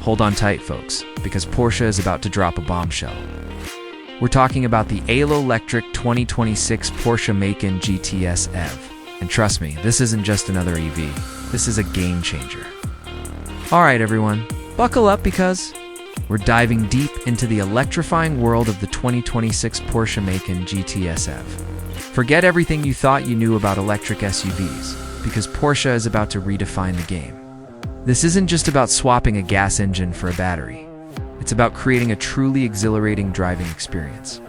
Hold on tight, folks, because Porsche is about to drop a bombshell. We're talking about the all-electric 2026 Porsche Macan GTS EV. And trust me, this isn't just another EV. This is a game changer. Alright everyone, buckle up because we're diving deep into the electrifying world of the 2026 Porsche Macan GTS EV. Forget everything you thought you knew about electric SUVs, because Porsche is about to redefine the game. This isn't just about swapping a gas engine for a battery. It's about creating a truly exhilarating driving experience.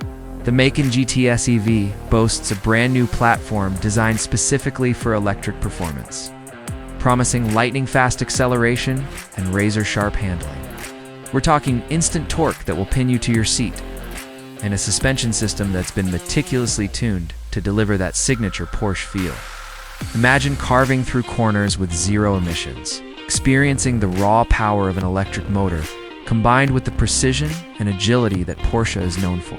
The Macan GTS EV boasts a brand new platform designed specifically for electric performance, promising lightning-fast acceleration and razor-sharp handling. We're talking instant torque that will pin you to your seat, and a suspension system that's been meticulously tuned to deliver that signature Porsche feel. Imagine carving through corners with zero emissions, experiencing the raw power of an electric motor combined with the precision and agility that Porsche is known for.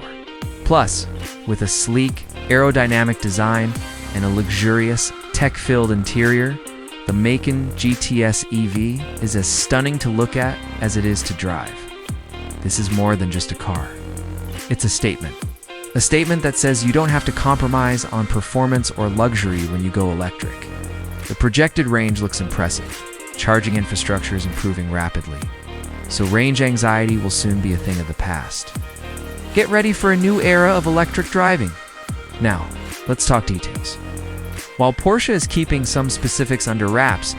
Plus, with a sleek, aerodynamic design and a luxurious, tech-filled interior, the Macan GTS EV is as stunning to look at as it is to drive. This is more than just a car. It's a statement. A statement that says you don't have to compromise on performance or luxury when you go electric. The projected range looks impressive. Charging infrastructure is improving rapidly, so range anxiety will soon be a thing of the past. Get ready for a new era of electric driving. Now, let's talk details. While Porsche is keeping some specifics under wraps,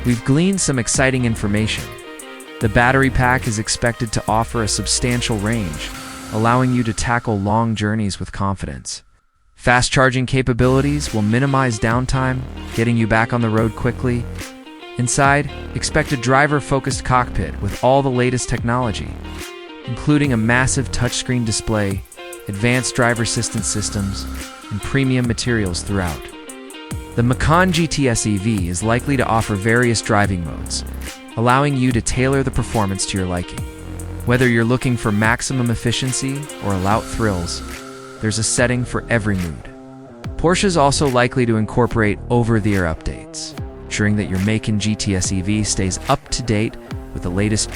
we've gleaned some exciting information. The battery pack is expected to offer a substantial range, allowing you to tackle long journeys with confidence. Fast charging capabilities will minimize downtime, getting you back on the road quickly. Inside, expect a driver-focused cockpit with all the latest technology, including a massive touchscreen display, advanced driver assistance systems, and premium materials throughout. The Macan GTS EV is likely to offer various driving modes, allowing you to tailor the performance to your liking. Whether you're looking for maximum efficiency or loud thrills, there's a setting for every mood. Porsche is also likely to incorporate over-the-air updates, ensuring that your Macan GTS EV stays up to date with the latest